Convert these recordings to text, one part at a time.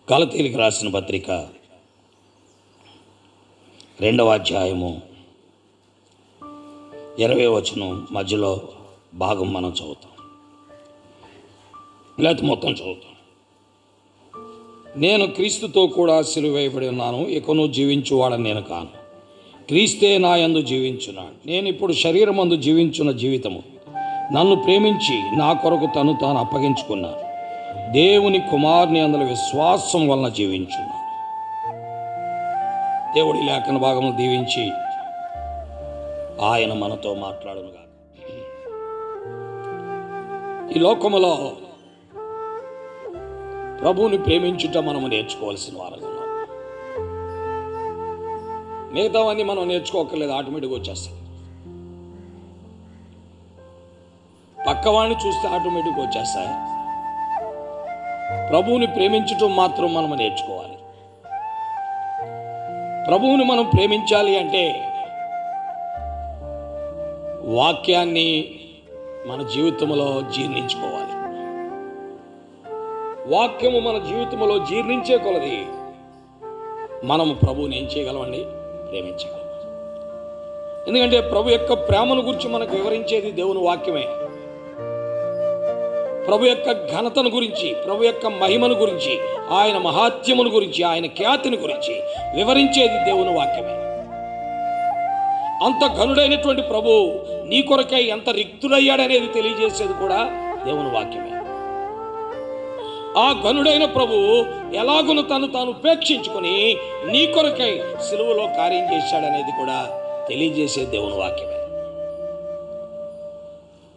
గలతీయులకు రాసిన పత్రిక 2వ అధ్యాయము 20వ వచనం మధ్యలో భాగం మనం చదువుతాం, లేకపోతే మొత్తం చదువుతాం. నేను క్రీస్తుతో కూడా సిలువ వేయబడి ఉన్నాను, ఇకను జీవించువాడని నేను కాను, క్రీస్తే నా యందు జీవించున్నాడు. నేను ఇప్పుడు శరీరమందు జీవించున్న జీవితము నన్ను ప్రేమించి నా కొరకు తాను అప్పగించుకున్నాను దేవుని కుమారుని అందులో విశ్వాసం వలన జీవించున్నాను. దేవుడి లేఖన భాగము దీవించి ఆయన మనతో మాట్లాడునుగా. ఈ లోకములో ప్రభువుని ప్రేమించుట మనము నేర్చుకోవాల్సిన వారంగా ఉన్నాం. మిగతావన్నీ మనం నేర్చుకోకర్లేదు, ఆటోమేటిక్గా వచ్చేస్తాయి. పక్కవాడిని చూస్తే ఆటోమేటిక్గా వచ్చేస్తాయి. ప్రభువుని ప్రేమించటం మాత్రం మనం నేర్చుకోవాలి. ప్రభువుని మనం ప్రేమించాలి అంటే వాక్యాన్ని మన జీవితంలో జీర్ణించుకోవాలి. వాక్యము మన జీవితంలో జీర్ణించే కొలది మనము ప్రభువుని ఏం చేయగలమండి? ప్రేమించగలం. ఎందుకంటే ప్రభు యొక్క ప్రేమను గురించి మనకు వివరించేది దేవుని వాక్యమే. ప్రభు యొక్క ఘనతను గురించి, ప్రభు యొక్క మహిమను గురించి, ఆయన మహాత్యమును గురించి, ఆయన ఖ్యాతిని గురించి వివరించేది దేవుని వాక్యమే. అంత ఘనుడైనటువంటి ప్రభు నీ కొరకై ఎంత రిక్తుడయ్యాడనేది తెలియజేసేది కూడా దేవుని వాక్యమే. ఆ ఘనుడైన ప్రభు ఎలాగును తాను ఉపేక్షించుకొని నీ కొరకై సిలువలో కార్యం చేశాడనేది కూడా తెలియజేసే దేవుని వాక్యమే.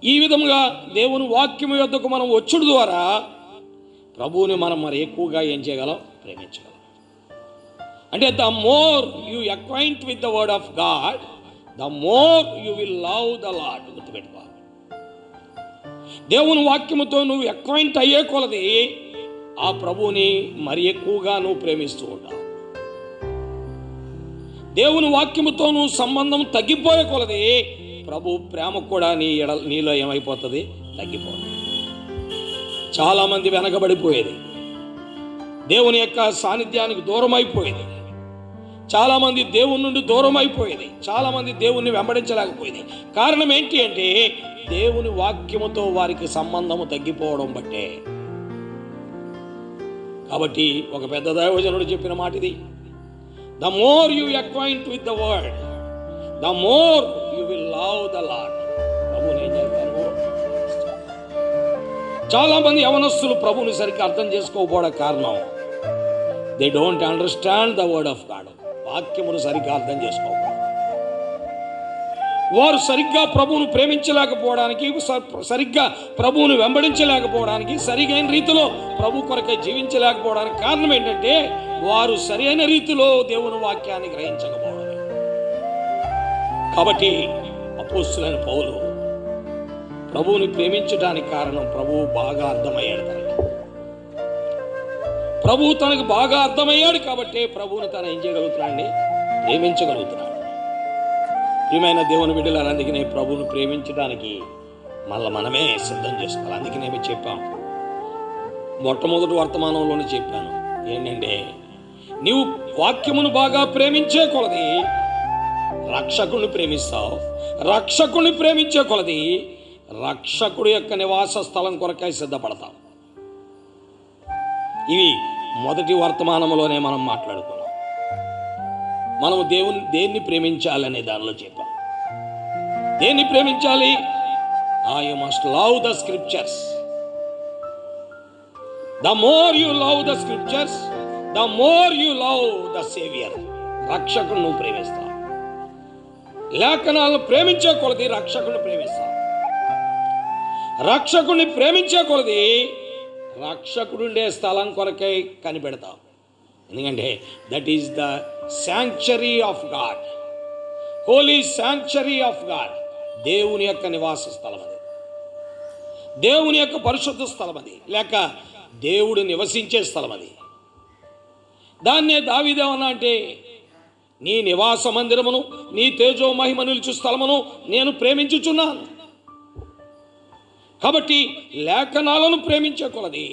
ఈ విధంగా దేవుని వాక్యం యొద్దకు మనం వచ్చుడు ద్వారా ప్రభువుని మనం మరి ఎక్కువగా ఏం చేయగలం? ప్రేమించగలం. అంటే the more you acquaint with the word of God, the more you will love the Lord. గుర్తుపెట్టుకోవాలి, దేవుని వాక్యముతో నువ్వు అక్వైంట్ అయ్యే కొలది ఆ ప్రభువుని మరి ఎక్కువగా నువ్వు ప్రేమిస్తూ ఉంటావు. దేవుని వాక్యముతో నువ్వు సంబంధం తగ్గిపోయే కొలది ప్రభు ప్రేమ కూడా నీలో ఏమైపోతుంది? తగ్గిపోతుంది. చాలామంది వెనకబడిపోయేది, దేవుని యొక్క సాన్నిధ్యానికి దూరం అయిపోయేది. చాలామంది దేవుని నుండి దూరం అయిపోయేది. చాలామంది దేవుణ్ణి వెంబడించలేకపోయేది. కారణం ఏంటి అంటే దేవుని వాక్యముతో వారికి సంబంధము తగ్గిపోవడం బట్టే. కాబట్టి ఒక పెద్ద దైవజనుడు చెప్పిన మాట ఇది, the more you acquaint with the word, the more you will love the Lord. ప్రభువుని ఏం చేస్తారు? చాలా మంది యవనస్తులు ప్రభువుని సరిగ్గా అర్థం చేసుకోకపోవడం కారణం they don't understand the word of God. వాక్యమును సరిగ్గా అర్థం చేసుకోకపోవడం, వారు సరిగ్గా ప్రభువును ప్రేమించలేకపోవడానికి, సరిగ్గా ప్రభువును వెంబడించలేకపోవడానికి, సరిగైన రీతిలో ప్రభు కొరకై జీవించలేకపోవడానికి కారణం ఏంటంటే వారు సరైన రీతిలో దేవుని వాక్యాన్ని గ్రహించకపోవడం. కాబట్టి అపోస్తులైన పౌలు ప్రభువుని ప్రేమించడానికి కారణం ప్రభువు బాగా అర్థమయ్యాడు తనకి. ప్రభువు తనకు బాగా అర్థమయ్యాడు కాబట్టి ప్రభువుని తను ఏం చేయగలుగుతున్నాడండి? ప్రేమించగలుగుతున్నాడు. ప్రియమైన దేవుని బిడ్డలారా, అందుకనే ప్రభువును ప్రేమించడానికి మళ్ళీ మనమే సిద్ధం చేసుకోవాలి. అందుకనే చెప్పాం, మొట్టమొదటి వర్తమానంలోనే చెప్పాను ఏంటంటే నీవు వాక్యమును బాగా ప్రేమించే కొలది రక్షకుడిని ప్రేమిస్తావు. రక్షకుడిని ప్రేమించే కొలది రక్షకుడి యొక్క నివాస స్థలం కొరకై సిద్ధపడతాం. ఇవి మొదటి వర్తమానంలోనే మనం మాట్లాడుకున్నాం. మనము దేన్ని ప్రేమించాలనే దానిలో చెప్పాం. దేన్ని ప్రేమించాలి? You must love the scriptures. The more you love the scriptures, the more you love the saviour. రక్షకుడు నువ్వు ప్రేమిస్తావు. లేఖనాలను ప్రేమించే కొలది రక్షకుడిని ప్రేమిస్తావు. రక్షకుడిని ప్రేమించే కొలది రక్షకుడుండే స్థలం కొరకై కనిపెడతావు. ఎందుకంటే that is the sanctuary of God, holy sanctuary of God. దేవుని యొక్క నివాస స్థలం అది, దేవుని యొక్క పరిశుద్ధ స్థలం అది, లేక దేవుడు నివసించే స్థలం అది. దాన్నే దావీదేమన్నా అంటే నీ నివాస మందిరమును, నీ తేజో మహిమ నిలుచు స్థలమును నేను ప్రేమించుచున్నాను. కాబట్టి లేఖనాలను ప్రేమించే కొలది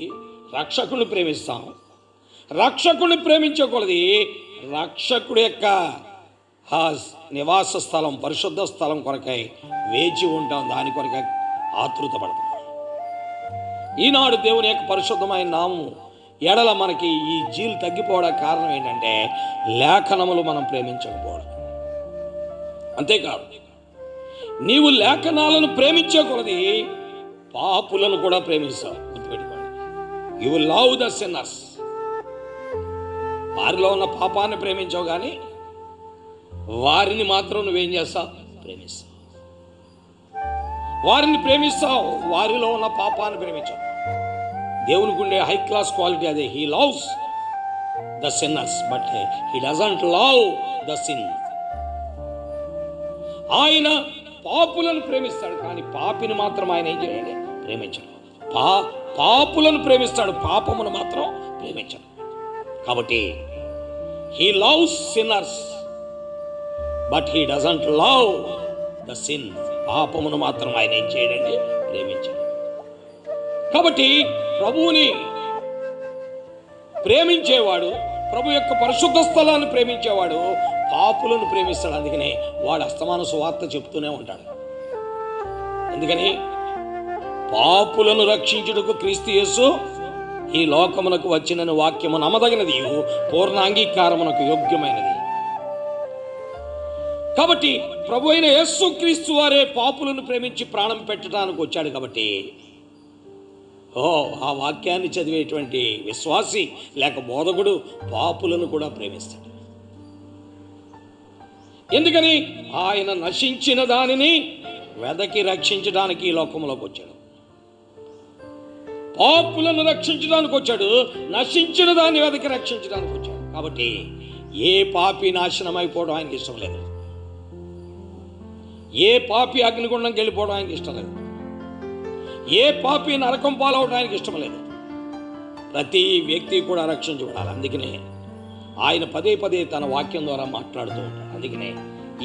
రక్షకుని ప్రేమిస్తాం. రక్షకుడిని ప్రేమించే కొలది రక్షకుడి యొక్క ఆ నివాస స్థలం, పరిశుద్ధ స్థలం కొరకై వేచి ఉంటాం, దాని కొరకై ఆతృత పడతాం. ఈనాడు దేవుని యొక్క పరిశుద్ధమైన నామము ఎడల మనకి ఈ జీలు తగ్గిపోవడానికి కారణం ఏంటంటే లేఖనములు మనం ప్రేమించకపోవడం. అంతేకాదు, నీవు లేఖనాలను ప్రేమించే కొలది పాపులను కూడా ప్రేమిస్తావు. గుర్తుపెట్టుకోండి, you will love the sinners. వారిలో ఉన్న పాపాన్ని ప్రేమించావు, కానీ వారిని మాత్రం నువ్వేం చేస్తావు? ప్రేమిస్తావు. వారిని ప్రేమిస్తావు, వారిలో ఉన్న పాపాన్ని ప్రేమించావు. దేవునికి ఉండే హై క్లాస్ క్వాలిటీ అదే. He loves the sinners but he doesn't love the sin. ఆయన పాపులను ప్రేమిస్తాడు, కానీ పాపిని మాత్రం ఆయన ఏం చేయండి? ప్రేమించడు. పాపులను ప్రేమిస్తాడు, పాపమును మాత్రం ప్రేమించడు. కాబట్టి he loves sinners but he doesn't love the sin. పాపమును మాత్రం ఆయన ఏం చేయడండి? ప్రేమించడు. కాబట్టి ప్రభువుని ప్రేమించేవాడు, ప్రభు యొక్క పరిశుద్ధ స్థలాన్ని ప్రేమించేవాడు పాపులను ప్రేమిస్తాడు. అందుకనే వాడు అస్తమాన సువార్త చెప్తూనే ఉంటాడు. ఎందుకని? పాపులను రక్షించుటకు క్రీస్తు యేసు ఈ లోకమునకు వచ్చినని వాక్యము నమ్మదగినది, పూర్ణ అంగీకారమునకు యోగ్యమైనది. కాబట్టి ప్రభు అయిన యేసు క్రీస్తు వారే పాపులను ప్రేమించి ప్రాణం పెట్టడానికి వచ్చాడు. కాబట్టి ఆ వాక్యాన్ని చదివేటువంటి విశ్వాసి లేక బోధకుడు పాపులను కూడా ప్రేమిస్తాడు. ఎందుకని? ఆయన నశించిన దానిని వెదకి రక్షించడానికి ఈ లోకంలోకి వచ్చాడు. పాపులను రక్షించడానికి వచ్చాడు, నశించిన దాన్ని వెదకి రక్షించడానికి వచ్చాడు. కాబట్టి ఏ పాపి నాశనం అయిపోవడం ఆయనకి ఇష్టం లేదు. ఏ పాపి అగ్నిగుండంకి వెళ్ళిపోవడం ఆయనకి ఇష్టం లేదు. ఏ పాపి నరకం పాలవడం ఆయనకి ఇష్టం లేదు. ప్రతి వ్యక్తి కూడా రక్షించబడాలి. అందుకనే ఆయన పదే పదే తన వాక్యం ద్వారా మాట్లాడుతూ ఉంటాడు. అందుకనే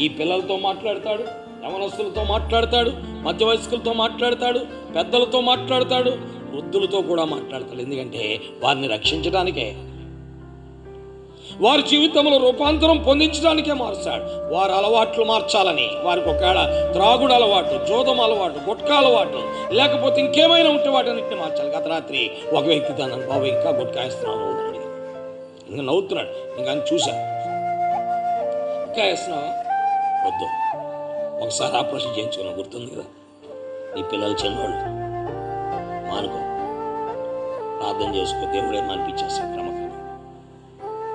ఈ పిల్లలతో మాట్లాడతాడు, యవనస్తులతో మాట్లాడతాడు, మధ్య వయస్కులతో మాట్లాడతాడు, పెద్దలతో మాట్లాడతాడు, వృద్ధులతో కూడా మాట్లాడతాడు. ఎందుకంటే వారిని రక్షించడానికే, వారి జీవితంలో రూపాంతరం పొందించడానికే మారుస్తాడు. వారి అలవాట్లు మార్చాలని, వారికి ఒకవేళ త్రాగుడు అలవాటు, జోదం అలవాటు, గుట్కా అలవాటు, లేకపోతే ఇంకేమైనా ఉంటే వాటన్నిటిని మార్చాలి. గత రాత్రి ఒక వ్యక్తి తనను, బాబు ఇంకా గుట్కా వేస్తున్నావు అని, ఇంకా నవ్వుతున్నాడు. ఇంకా చూశా, ఇంకా వేస్తున్నావా? వద్దు, ఒకసారి ఆపరేషన్ చేయించుకున్నా, గుర్తుంది కదా, నీ పిల్లలు చిన్నవాళ్ళు, మానుకో, ప్రార్థన చేసుకో, దేవుడే అనిపించేస్తాడు క్రమక్రమం.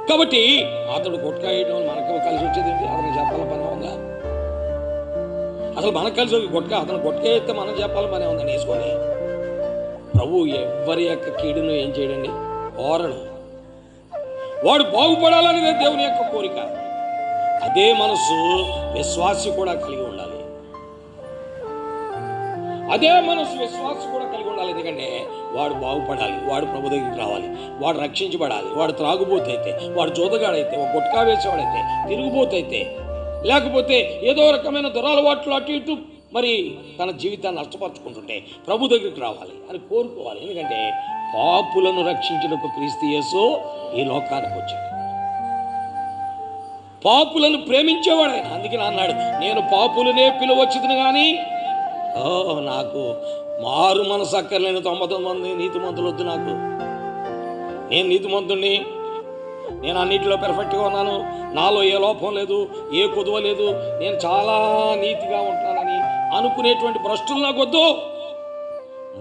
కాబట్టి అతడు గుట్కా వేయడం మనకు కలిసి వచ్చేది ఏంటి? అతను చెప్పాలని పని ఉందా? అసలు మనకు కలిసి గుట్కా, అతను గుట్కా వేస్తే మనం చెప్పాలని పని ఉందని వేసుకొని. ప్రభు ఎవరి యొక్క కీడును ఏం చేయడండి? కోరడు. వాడు బాగుపడాలనేదే దేవుని యొక్క కోరిక. అదే మనసు విశ్వాసి కూడా కలిగి ఉండాలి. అదే మనసు విశ్వాసం కూడా కలిగి ఉండాలి. ఎందుకంటే వాడు బాగుపడాలి, వాడు ప్రభు దగ్గరికి రావాలి, వాడు రక్షించబడాలి. వాడు త్రాగుబోతైతే, వాడు జోదగాడైతే, ఒక గుట్కా వేసేవాడైతే, తిరుగుబోతైతే, లేకపోతే ఏదో రకమైన దురలవాట్లు అటు ఇటు మరి తన జీవితాన్ని నష్టపరుచుకుంటుంటే ప్రభు దగ్గరికి రావాలి అని కోరుకోవాలి. ఎందుకంటే పాపులను రక్షించుటకు క్రీస్తు యేసు ఈ లోకానికి వచ్చాడు. పాపులను ప్రేమించేవాడు ఆయన. అందుకని అన్నాడు, నేను పాపులనే పిలువచ్చుదును కానీ నాకు మారు మనసు అక్కర్లేని 99 మంది నీతిమంతులు వద్దు. నాకు, నేను నీతిమంతుణ్ణి, నేను అన్నింటిలో పెర్ఫెక్ట్గా ఉన్నాను, నాలో ఏ లోపం లేదు, ఏ కొదువ లేదు, నేను చాలా నీతిగా ఉంటున్నానని అనుకునేటువంటి భ్రష్టులు నాకు వద్దు.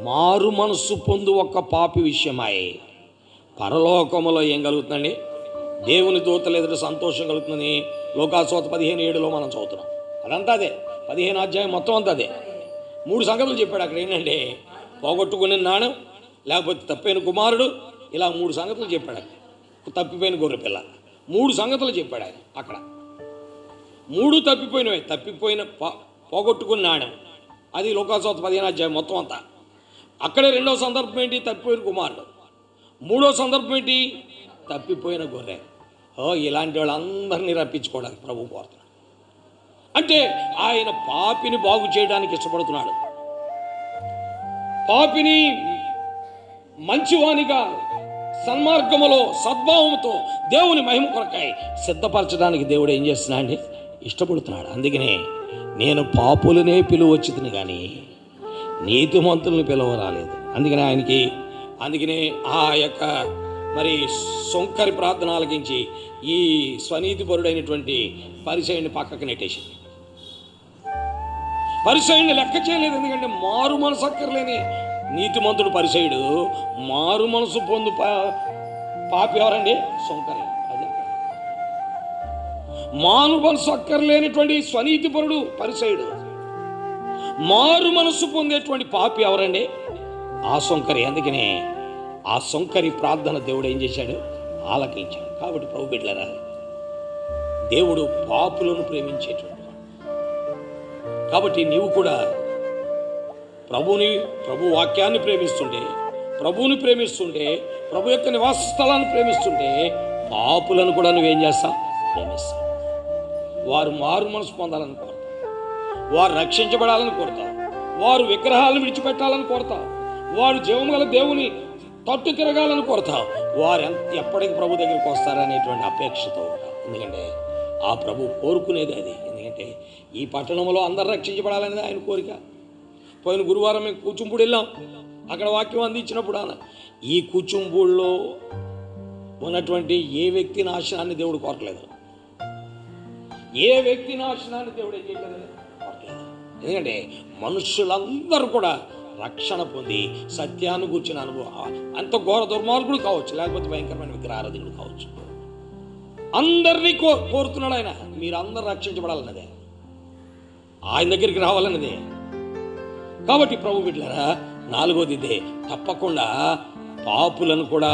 మారు మనస్సు పొందు ఒక్క పాపి విషయమై పరలోకములో ఏం కలుగుతుందండి? దేవుని దూతల ఎదుట సంతోషం కలుగుతుందని లోకాసువార్త 15:7 మనం చదువుతున్నాం. అదంతా అదే, 15వ అధ్యాయం మొత్తం అంతా అదే. 3 సంగతులు చెప్పాడు అక్కడ. ఏంటంటే పోగొట్టుకునే నాణం, లేకపోతే తప్పిపోయిన కుమారుడు, ఇలా 3 సంగతులు చెప్పాడు. తప్పిపోయిన గొర్రె పిల్ల, 3 సంగతులు చెప్పాడు ఆయన అక్కడ. 3 తప్పిపోయినవి. పోగొట్టుకున్న నాణ్యం, అది లోకాసువార్త 15వ అధ్యాయం మొత్తం అంతా. అక్కడే 2వ సందర్భం ఏంటి? తప్పిపోయిన కుమారుడు. 3వ సందర్భం ఏంటి? తప్పిపోయిన గొర్రె. ఇలాంటి వాళ్ళందరినీ రప్పించుకోవడానికి ప్రభు కోరుతున్నాడు. అంటే ఆయన పాపిని బాగు చేయడానికి ఇష్టపడుతున్నాడు. పాపిని మంచివానిగా, సన్మార్గములో సద్భావముతో దేవుని మహిమ కొరకై సిద్ధపరచడానికి దేవుడు ఏం చేస్తున్నా అండి, ఇష్టపడుతున్నాడు. అందుకనే నేను పాపులనే పిలువచ్చుతుని కానీ నీతిమంతులను పిలువ రాలేదు. అందుకనే ఆ యొక్క మరి సొంకరి ప్రార్థన ఆలకించి ఈ స్వనీతిపరుడైనటువంటి పరిసయుడిని పక్కకు నెట్టేసింది. పరిసయుడిని లెక్క చేయలేదు. ఎందుకంటే మారు మనసు అక్కర్లేని నీతిమంతుడు పరిసయుడు, మారు మనసు పొందు పాపి ఎవరండి? సొంకరి. అది మారు మనసు అక్కర్లేనిటువంటి స్వనీతిపరుడు పరిసయుడు, మారు మనసు పొందేటువంటి పాపి ఎవరండి? ఆ సొంకరి. అందుకనే ఆ సొంకరి ప్రార్థన దేవుడు ఏం చేశాడు? ఆలకించాడు. కాబట్టి ప్రభు బిడ్డలారా, దేవుడు పాపులను ప్రేమించేటువంటి. కాబట్టి నీవు కూడా ప్రభు వాక్యాన్ని ప్రేమిస్తుంటే, ప్రభువుని ప్రేమిస్తుంటే, ప్రభు యొక్క నివాస స్థలాన్ని ప్రేమిస్తుంటే, పాపులను కూడా నువ్వేం చేస్తావు? ప్రేమిస్తావు. వారు మారు మనసు పొందాలని కోరుతావు, వారు రక్షించబడాలని కోరుతావు, వారు విగ్రహాలను విడిచిపెట్టాలని కోరుతావు, వారు జీవం గల దేవుని తట్టు తిరగాలని కోరుతావు, వారు ఎప్పటికి ప్రభు దగ్గరికి వస్తారనేటువంటి అపేక్షతో ఉంటావు. ఎందుకంటే ఆ ప్రభు కోరుకునేది అది. ఎందుకంటే ఈ పట్టణంలో అందరు రక్షించబడాలనేది ఆయన కోరిక. పోయిన గురువారం మేము కూచుంపూడి వెళ్ళాం. అక్కడ వాక్యం అందించినప్పుడు ఈ కూచుంపూడిలో ఉన్నటువంటి ఏ వ్యక్తి నాశనాన్ని దేవుడు కోరలేదు. ఏ వ్యక్తి నాశనాన్ని దేవుడు ఏం చేయలేదు, కోరలేదు. ఎందుకంటే మనుషులందరూ కూడా రక్షణ పొంది సత్యాన్ని కూర్చున్న అనుభవం, అంత ఘోర దుర్మార్గుడు కావచ్చు, లేకపోతే భయంకరమైన విగ్రహారాధకుడు కావచ్చు, అందరినీ కోరుతున్నాడు ఆయన. మీరు అందరూ రక్షించబడాలన్నదే, ఆయన దగ్గరికి రావాలన్నదే. కాబట్టి ప్రభు బిడ్డలారా, నాలుగోది ఇదే, తప్పకుండా పాపులను కూడా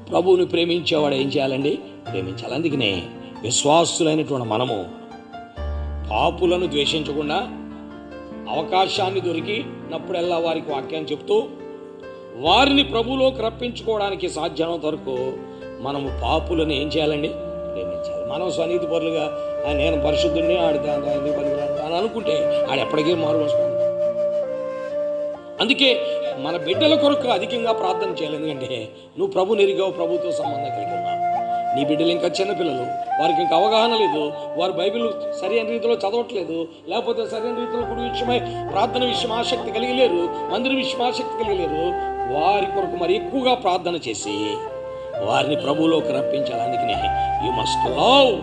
ప్రభువుని ప్రేమించేవాడు ఏం చేయాలండి? ప్రేమించాలి. అందుకనే విశ్వాసులైనటువంటి మనము పాపులను ద్వేషించకుండా అవకాశాన్ని దొరికినప్పుడల్లా వారికి వాక్యాన్ని చెప్తూ వారిని ప్రభువులోకి రప్పించుకోవడానికి సాధ్యమైనంత వరకు మనము పాపులను ఏం చేయాలండి? ప్రేమించాలి. మనం స్వనీతి పరులుగా నేను పరిశుద్ధుడిని అని అనుకుంటే ఆడు ఎప్పటికీ మారు వస్తుంది. అందుకే మన బిడ్డల కొరకు అధికంగా ప్రార్థన చేయాలి. ఎందుకంటే నువ్వు ప్రభు నెరిగావు, ప్రభుతో సంబంధం కలిగి ఉన్నావు. నీ బిడ్డలు ఇంకా చిన్నపిల్లలు, వారికి ఇంకా అవగాహన లేదు, వారు బైబిల్ సరైన రీతిలో చదవట్లేదు, లేకపోతే సరైన రీతిలో గుడి విషయమై ప్రార్థన విషయం ఆసక్తి కలిగి లేరు, మందిర విషయం ఆసక్తి కలిగి లేరు. వారి కొరకు మరి ఎక్కువగా ప్రార్థన చేసి వారిని ప్రభువులోకి రప్పించాలి. అందుకనే యు మస్ట్ లవ్.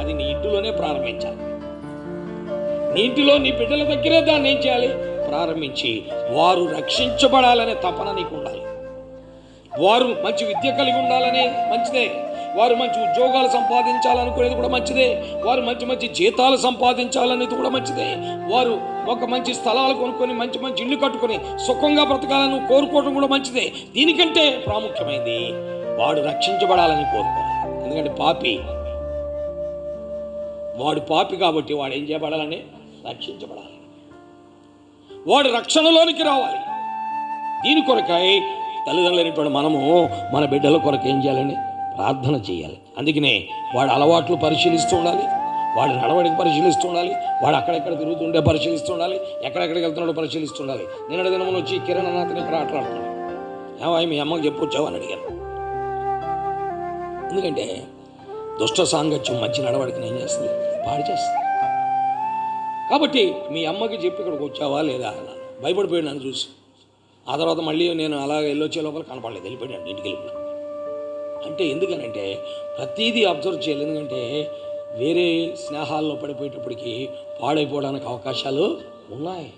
అది నీ ఇంటిలోనే ప్రారంభించాలి. నీ ఇంటిలో నీ బిడ్డల దగ్గరే దాన్ని ఏం చేయాలి? ప్రారంభించి వారు రక్షించబడాలనే తపన నీకు ఉండాలి. వారు మంచి విద్య కలిగి ఉండాలనే మంచిదే, వారు మంచి ఉద్యోగాలు సంపాదించాలనుకునేది కూడా మంచిదే, వారు మంచి మంచి జీతాలు సంపాదించాలనేది కూడా మంచిదే, వారు ఒక మంచి స్థలాలు కొనుక్కొని మంచి మంచి ఇల్లు కట్టుకొని సుఖంగా బ్రతకాలని కోరుకోవడం కూడా మంచిదే. దీనికంటే ప్రాముఖ్యమైనది వాడు రక్షించబడాలని కోరుకోవాలి. ఎందుకంటే వాడు పాపి కాబట్టి వాడు ఏం చేయబడాలని? రక్షించబడాలి. వాడు రక్షణలోనికి రావాలి. దీని కొరకై తల్లిదండ్రులైనటువంటి మనము మన బిడ్డల కొరకు ఏం చేయాలని? ప్రార్థన చేయాలి. అందుకనే వాడి అలవాట్లు పరిశీలిస్తూ ఉండాలి, వాడి నడవడికి పరిశీలిస్తూ ఉండాలి, వాడు అక్కడెక్కడ తిరుగుతుండే పరిశీలిస్తూ ఉండాలి, ఎక్కడెక్కడికి వెళ్తున్నాడో పరిశీలిస్తూ ఉండాలి. నిన్నటి దినమున వచ్చి కిరణ్ అతను ఇక్కడ ఆటలాడుతున్నాడు. ఏమో మీ అమ్మకి చెప్పొచ్చావు అని అడిగాను. ఎందుకంటే దుష్ట సాంగత్యం మంచి నడవడికని ఏం చేస్తుంది? పాడు చేస్తుంది. కాబట్టి మీ అమ్మకి చెప్పి ఇక్కడికి వచ్చావా లేదా అన్నాను. భయపడిపోయాడు నన్ను చూసి. ఆ తర్వాత మళ్ళీ నేను అలాగే వెళ్ళొచ్చే లోపల కనపడలేదు, వెళ్ళిపోయాడు, ఇంటికి వెళ్ళిపోయాడు. అంటే ఎందుకనంటే ప్రతిదీ అబ్జర్వ్ చేయాలి. ఎందుకంటే వేరే స్నేహాల్లో పడిపోయేటప్పటికి పాడైపోవడానికి అవకాశాలు ఉన్నాయి.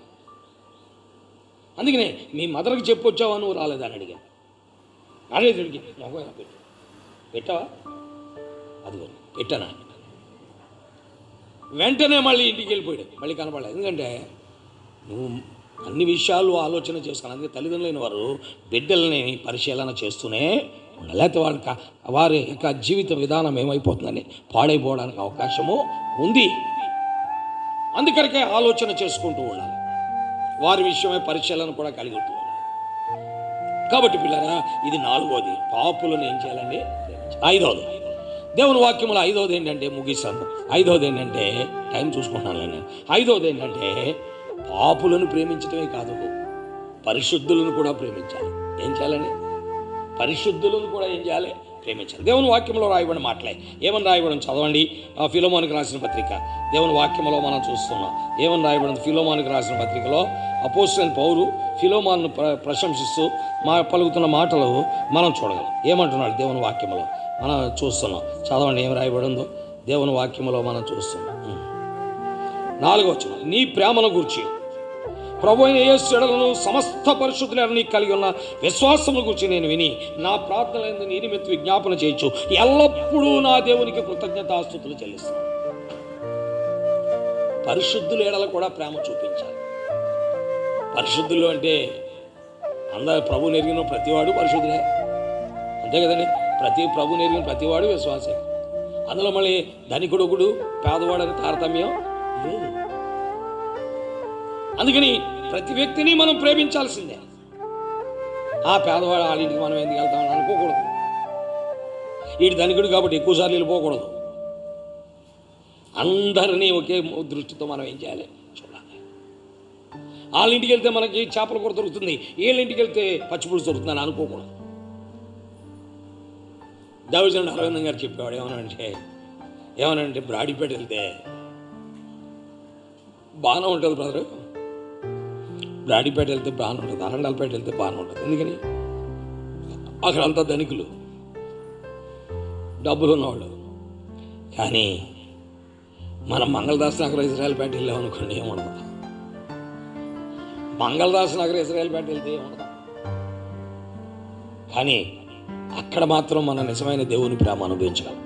అందుకనే మీ మదర్కి చెప్పొచ్చావా, నువ్వు రాలేదని అడిగాను. అడిగి మొగ పెట్టావా? అదిగో పెట్టానా. వెంటనే మళ్ళీ ఇంటికి వెళ్ళిపోయాడు, మళ్ళీ కనపడలేదు. ఎందుకంటే నువ్వు అన్ని విషయాలు ఆలోచన చేసుకోవాలి. అందుకే తల్లిదండ్రులైన వారు బిడ్డల్ని పరిశీలన చేస్తూనే ఉండాలి. లేకపోతే వారి యొక్క జీవిత విధానం ఏమైపోతుందని పాడైపోవడానికి అవకాశము ఉంది. అందుకరికే ఆలోచన చేసుకుంటూ ఉండాలి, వారి విషయమై పరిశీలన కూడా కలిగి ఉంటూ ఉండాలి. కాబట్టి పిల్లరా, ఇది నాలుగోది, పాపులను ఏం చేయాలండి? ఐదవది దేవుని వాక్యములు. ఐదవది ఏంటంటే, ముగిస్తాను, ఐదవది ఏంటంటే, టైం చూసుకుంటున్నాను నేను. ఐదవది ఏంటంటే పాపులను ప్రేమించడమే కాదు, పరిశుద్ధులను కూడా ప్రేమించాలి. ఏం చేయాలని? పరిశుద్ధులను కూడా ఏం చేయాలి? ప్రేమించాలి. దేవుని వాక్యంలో రాయబడిన మాటలే. ఏమని రాయబడి చదవండి. ఫిలోమోనికి రాసిన పత్రిక దేవుని వాక్యంలో మనం చూస్తున్నాం. ఏమని రాయబడింది? ఫిలోమోనికి రాసిన పత్రికలో అపోస్తలుడైన పౌలు ఫిలోమోనును ప్రశంసిస్తూ పలుకుతున్న మాటలు మనం చూడగలం. ఏమంటున్నాడు దేవుని వాక్యంలో మనం చూస్తున్నాం. చదవండి ఏం రాయబడిందో దేవుని వాక్యంలో మనం చూస్తున్నాం. 4వ వచనం, నీ ప్రేమను గూర్చి ప్రభు అయిన యేసు ఎడలను సమస్త పరిశుద్ధులను నీకు కలిగి ఉన్న విశ్వాసమును గురించి నేను విని నా ప్రార్థనలందు నీ నిమిత్తం విజ్ఞాపన చేయొచ్చు. ఎల్లప్పుడూ నా దేవునికి కృతజ్ఞతాస్తుతులు చెల్లిస్తాను. పరిశుద్ధుల ఎడల కూడా ప్రేమ చూపించాలి. పరిశుద్ధులు అంటే అందరు ప్రభుని ఎరిగిన ప్రతివాడు పరిశుద్ధులే, అంతే కదండి. ప్రభుని ఎరిగిన ప్రతివాడు విశ్వాసే. అందులో మళ్ళీ ధనికుడు పేదవాడు అని తారతమ్యం లేదు. అందుకని ప్రతి వ్యక్తిని మనం ప్రేమించాల్సిందే. ఆ పేదవాడు వాళ్ళ ఇంటికి మనం ఎందుకు వెళ్తామని అనుకోకూడదు. వీడి ధనికుడు కాబట్టి ఎక్కువసార్లు వెళ్ళిపోకూడదు. అందరినీ ఒకే దృష్టితో మనం ఏం చేయాలి? చూడాలి. వాళ్ళ ఇంటికి వెళ్తే మనకి చేపల కూర దొరుకుతుంది, వీళ్ళ ఇంటికి వెళ్తే పచ్చిపులుసు దొరుకుతుందని అనుకోకూడదు. దావిజనుడు అరవిందం గారు చెప్పేవాడు ఏమనంటే బ్రాడీపేట వెళ్తే బాగానే ఉంటుంది బ్రదరు, బ్రాడీపేట వెళ్తే బాగానే ఉంటుంది, అరండాలపేట వెళ్తే బాగానే ఉంటుంది. ఎందుకని అక్కడంతా ధనికులు, డబ్బులు ఉన్నవాళ్ళు. కానీ మనం మంగళదాస్ నగర్ ఇజ్రాయెల్పేట వెళ్ళామనుకోండి ఏముండదు. మంగళదాస్ నగర్ ఇజ్రాయెల్పేట వెళ్తే ఏముండదు. కానీ అక్కడ మాత్రం మన నిజమైన దేవుని ప్రేమ అనుభవించగలం.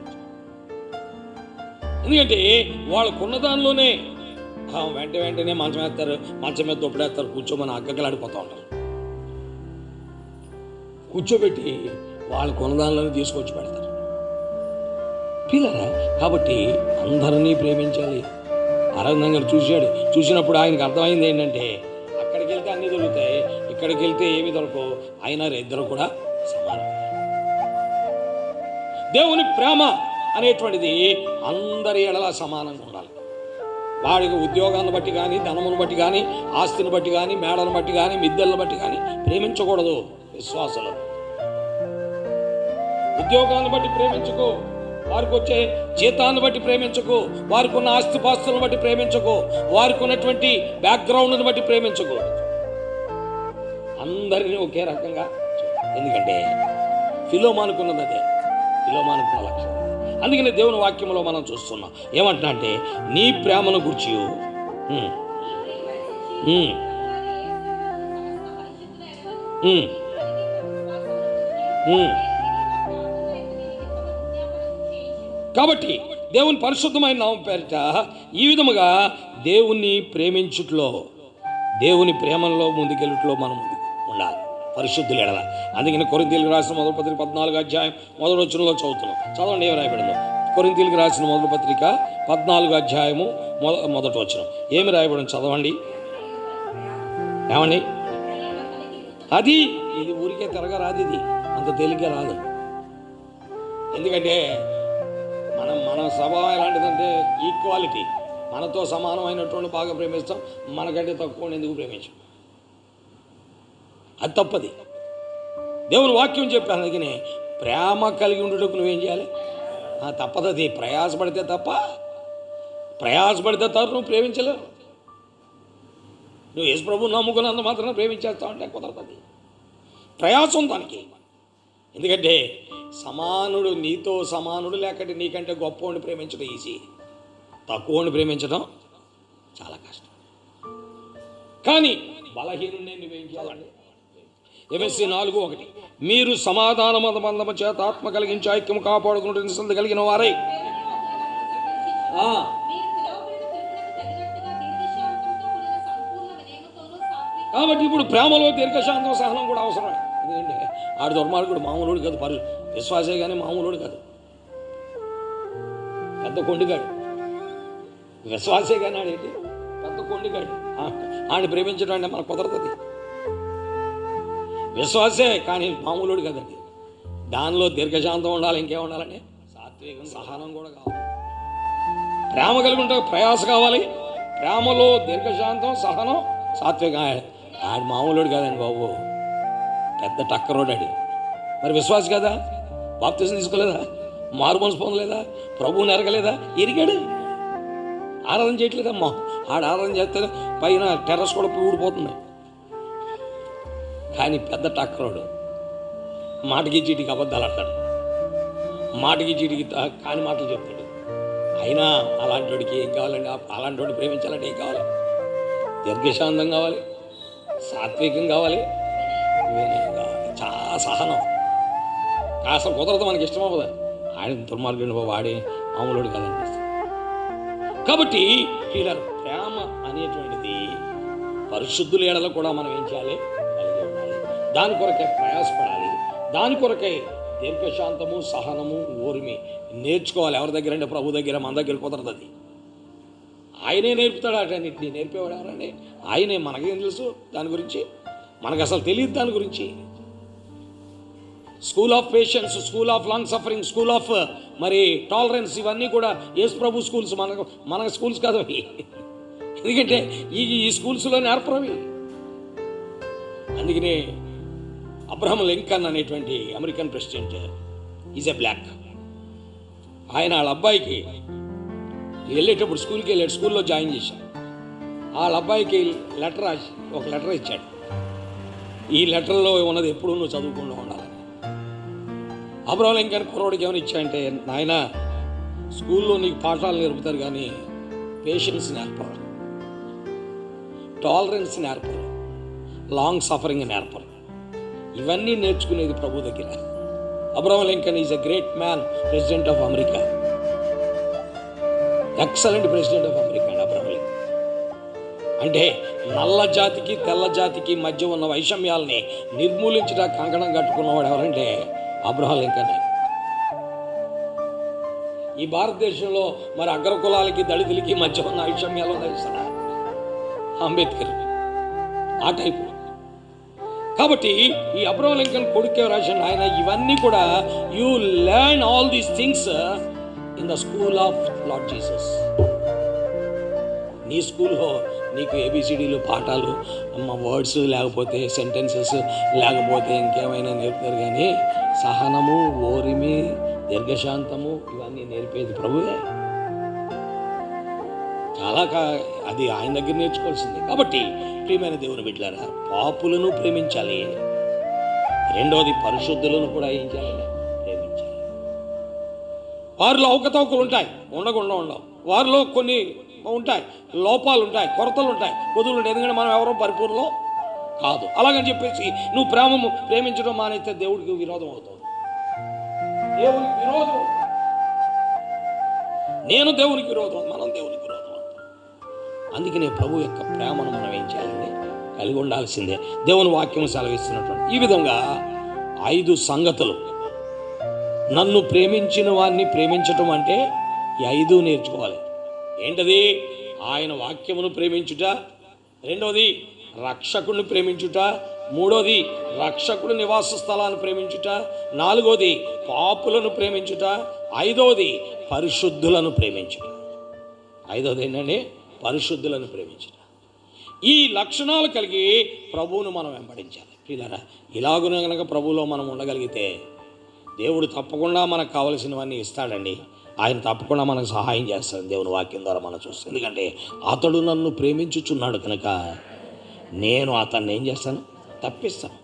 ఎందుకంటే వాళ్ళకున్న దానిలోనే వెంటనే మంచం వేస్తారు, మంచం మీద దుప్పడేస్తారు, కూర్చోమని అగ్గగలాడిపోతూ ఉంటారు. కూర్చోబెట్టి వాళ్ళ కొనదానిలోనే తీసుకొచ్చి పెడతారు పిల్లరా. కాబట్టి అందరినీ ప్రేమించాలి. అరవిందం గారు చూసినప్పుడు ఆయనకు అర్థమైంది ఏంటంటే అక్కడికి వెళ్తే అన్నీ దొరుకుతాయి, ఇక్కడికి వెళ్తే ఏమి దొరకవు, అయినా ఇద్దరు కూడా సమానం. దేవుని ప్రేమ అనేటువంటిది అందరి ఎడల సమానంగా ఉండాలి. వాడికి ఉద్యోగాన్ని బట్టి కానీ, ధనమును బట్టి కానీ, ఆస్తిని బట్టి కానీ, మేడను బట్టి కానీ, మిద్దెలను బట్టి కానీ ప్రేమించకూడదు. విశ్వాసులు ఉద్యోగాన్ని బట్టి ప్రేమించుకో, వారికి వచ్చే జీతాన్ని బట్టి ప్రేమించకు, వారికి ఉన్న ఆస్తిపాస్తులను బట్టి ప్రేమించకు, వారికి ఉన్నటువంటి బ్యాక్గ్రౌండ్ని బట్టి ప్రేమించకు. అందరినీ ఒకే రకంగా. ఎందుకంటే ఫిలోమోనుకున్నది అదే, ఫిలోమోనుకున్న లక్షణం. అందుకని దేవుని వాక్యంలో మనం చూస్తున్నాం. ఏమంటున్నా అంటే నీ ప్రేమను గురించి కాబట్టి దేవుని పరిశుద్ధమైన నామం పేరిట ఈ విధముగా దేవుణ్ణి ప్రేమించుట్లో, దేవుని ప్రేమలో ముందుకెళ్ళుట్లో మనం ఉండాలి, పరిశుద్ధులు ఎడల. అందుకని కొరింథీయులకు రాసిన మొదటి పత్రిక 14వ అధ్యాయం 1వ వచనంలో చదువుతున్నాం. చదవండి ఏమి రాయబడిందో. కొరింథీయులకు రాసిన మొదటి పత్రిక 14వ అధ్యాయము 1వ వచనం ఏమి రాయబడింది చదవండి. ఏమండి? ఇది ఊరికే తిరగరాదు, ఇది అంత తేలిగ్గా రాదు. ఎందుకంటే మన స్వభావం ఎలాంటిదంటే ఈక్వాలిటీ. మనతో సమానమైనటువంటి బాగా ప్రేమిస్తాం, మనకంటే తక్కువ ఎందుకు ప్రేమించాం. అది తప్పది. దేవుని వాక్యం చెప్పాను. అందుకని ప్రేమ కలిగి ఉండటకు నువ్వేం చేయాలి? తప్పదది. ప్రయాసపడితే నువ్వు ప్రేమించలేవు. నువ్వు యేసు ప్రభువుని నమ్ముకున్నంత మాత్రం ప్రేమించేస్తావు అంటే కుదరదు. ప్రయాసం దానికి. ఎందుకంటే సమానుడు, నీతో సమానుడు లేకపోతే నీకంటే గొప్పవాడిని ప్రేమించడం ఈజీ, తక్కువని ప్రేమించడం చాలా కష్టం. కానీ బలహీనుడిని నువ్వేం చేయాలండి? ఎఫెసీ 4:1 మీరు సమాధాన బంధము చేత ఆత్మ కలిగించి ఐక్యము కాపాడుకుంటూ నిశ్చింత కలిగిన వారై. కాబట్టి ఇప్పుడు ప్రేమలో దీర్ఘశాంతం సహనం కూడా అవసరం. ఎందుకంటే ఆడు దుర్మార్గుడు మామూలుడు కాదు, విశ్వాసే కానీ మామూలుడు కాదు, పెద్ద కొండిగాడు. విశ్వాసే కానీ ఆడేంటి పెద్ద కొండిగాడు. ఆడిని ప్రేమించడం అంటే మనకు కుదరదు. విశ్వాసే కానీ మామూలుడు కదండి. దానిలో దీర్ఘశాంతం ఉండాలి, ఇంకేం ఉండాలండి? సాత్వికం, సహనం కూడా కావాలి. ప్రేమ కలిగి ఉంటే ప్రయాస కావాలి. ప్రేమలో దీర్ఘశాంతం, సహనం, సాత్వికం. ఆడు మామూలుడు కాదండి బాబు, పెద్ద టక్కరోడాడు. మరి విశ్వాసి కదా, బాప్తిజం తీసుకోలేదా, మారు మనసు పొందలేదా, ప్రభువుని ఎరగలేదా? ఎరిగాడు, ఆరాధన చేయట్లేదమ్మా. ఆరాధన చేస్తే పైన టెర్రస్ కూడా ఊడిపోతుంది. కానీ పెద్ద టక్కరోడు మాటకి చీటికి అబద్ధాలు ఆడతాడు, మాటకి చీటికి కాని మాటలు చెప్తాడు. అయినా అలాంటి వాడికి ఏం కావాలండి? అలాంటి వాడిని ప్రేమించాలంటే ఏం కావాలి? దీర్ఘశాంతం కావాలి, సాత్వికం కావాలి, వినయం కావాలి, చాలా సహనం. కాస్త కుదరదు, మనకి ఇష్టం అవ్వదు. ఆయన దుర్మార్గుడిని వాడి మామూలుడు కాదనిపిస్తుంది. కాబట్టి ఇలా ప్రేమ అనేటువంటిది పరిశుద్ధుల ఎడల కూడా మనం ఏం చేయాలి? కలిగి ఉండాలి. దాని కొరకే ప్రయాసపడాలి. దాని కొరకై దీర్ఘశాంతము, సహనము, ఓర్మి నేర్చుకోవాలి. ఎవరి దగ్గర అంటే ప్రభు దగ్గర. మన దగ్గర కుదరదు. అది ఆయనే నేర్పుతాడు. అటన్నిటిని నేర్పేవాడు ఎవరండి? ఆయనే. మనకేం తెలుసు దాని గురించి? మనకు అసలు తెలియదు దాని గురించి. School of patience, school of long suffering, school of మరి టాలరెన్స్, ఇవన్నీ కూడా యేసు ప్రభు స్కూల్స్. మన స్కూల్స్ కాదు అవి. ఎందుకంటే ఈ స్కూల్స్లో నేర్పరవి. అందుకనే అబ్రహం లింకన్ అనేటువంటి American president is a black. ఆయన వాళ్ళ అబ్బాయికి వెళ్ళేటప్పుడు స్కూల్కి వెళ్ళాడు, స్కూల్లో జాయిన్ చేశాడు. వాళ్ళ అబ్బాయికి ఒక లెటర్ ఇచ్చాడు. ఈ లెటర్లో ఉన్నది ఎప్పుడు నువ్వు చదువుకుండా ఉండాలని. అబ్రహం లింకన్ కుర్రోడికి ఏమైనా ఇచ్చాయంటే, నాయన స్కూల్లో నీకు పాఠాలు నేర్పుతారు కానీ పేషెన్స్ నేర్పరు, టాలరెన్స్ నేర్పరు, లాంగ్ సఫరింగ్ నేర్పరు. ఇవన్నీ నేర్చుకునేది ప్రభు దగ్గర. Abraham Lincoln is a great man, president of America, excellent president of America అండి అబ్రహం లింకన్. అంటే నల్ల జాతికి తెల్ల జాతికి మధ్య ఉన్న వైషమ్యాలని నిర్మూలించడానికి కంకణం కట్టుకున్నవాడు ఎవరంటే అబ్రహం లింకన్. ఈ భారతదేశంలో మరి అగ్రకులాలకి దళితులకి మధ్య ఉన్న వైషమ్యాలు తెలుసా? అంబేద్కర్ ఆ టైపు. కాబట్టి ఈ అబ్రహం లింకన్ కొడుకే రాశాడు ఆయన, ఇవన్నీ కూడా you learn all these things in the school of lord Jesus. నీ స్కూల్లో నీకు ఏబిసిడీలు పాఠాలు, వర్డ్స్ లేకపోతే సెంటెన్సెస్ లేకపోతే ఇంకేమైనా నేర్పుతారు కానీ సహనము, ఓరిమి, దీర్ఘశాంతము ఇవన్నీ నేర్పేది ప్రభువే. చాలా అది ఆయన దగ్గర నేర్చుకోవాల్సిందే. కాబట్టి ప్రియమైన దేవుని బిడ్డలారా, పాపులను ప్రేమించాలి. రెండోది పరిశుద్ధులను కూడా ఏం చేయాలి? ప్రేమించాలి. వారిలో అవకతవకలు ఉంటాయి, ఉండకుండా ఉండవు. వారిలో కొన్ని ఉంటాయి, లోపాలు ఉంటాయి, కొరతలు ఉంటాయి, కొదులు ఉంటాయి. ఎందుకంటే మనం ఎవరో పరిపూర్ణలో కాదు. అలాగని చెప్పేసి నువ్వు ప్రేమించడం మానైతే దేవుడికి విరోధం అవుతుంది. దేవునికి విరోధం. నేను దేవునికి విరోధం, మనం దేవునికి విరోధం. అందుకనే ప్రభు యొక్క ప్రేమను మనం ఏం చేయాలండి? కలిగి ఉండాల్సిందే. దేవుని వాక్యం సెలవిస్తున్నటువంటి ఈ విధంగా 5 సంగతులు. నన్ను ప్రేమించిన వారిని ప్రేమించటం అంటే ఈ 5 నేర్చుకోవాలి. ఏంటది? ఆయన వాక్యమును ప్రేమించుట, రెండోది రక్షకుడిని ప్రేమించుట, మూడోది రక్షకుడు నివాస స్థలాన్ని ప్రేమించుట, నాలుగోది పాపులను ప్రేమించుట, ఐదోది పరిశుద్ధులను ప్రేమించుట. ఐదోది ఏంటండి? పరిశుద్ధులను ప్రేమించుట. ఈ లక్షణాలు కలిగి ప్రభువును మనం వెంబడించాలి. ప్రియులారా, ఇలాగున కనుక ప్రభువులో మనం ఉండగలిగితే దేవుడు తప్పకుండా మనకు కావలసినవన్నీ ఇస్తాడండి. ఆయన తప్పకుండా మనకు సహాయం చేస్తాడు. దేవుని వాక్యం ద్వారా మనం చూస్తాం. ఎందుకంటే అతడు నన్ను ప్రేమించుచున్నాడు కనుక నేను అతన్ని ఏం చేస్తాను? తప్పిస్తాను.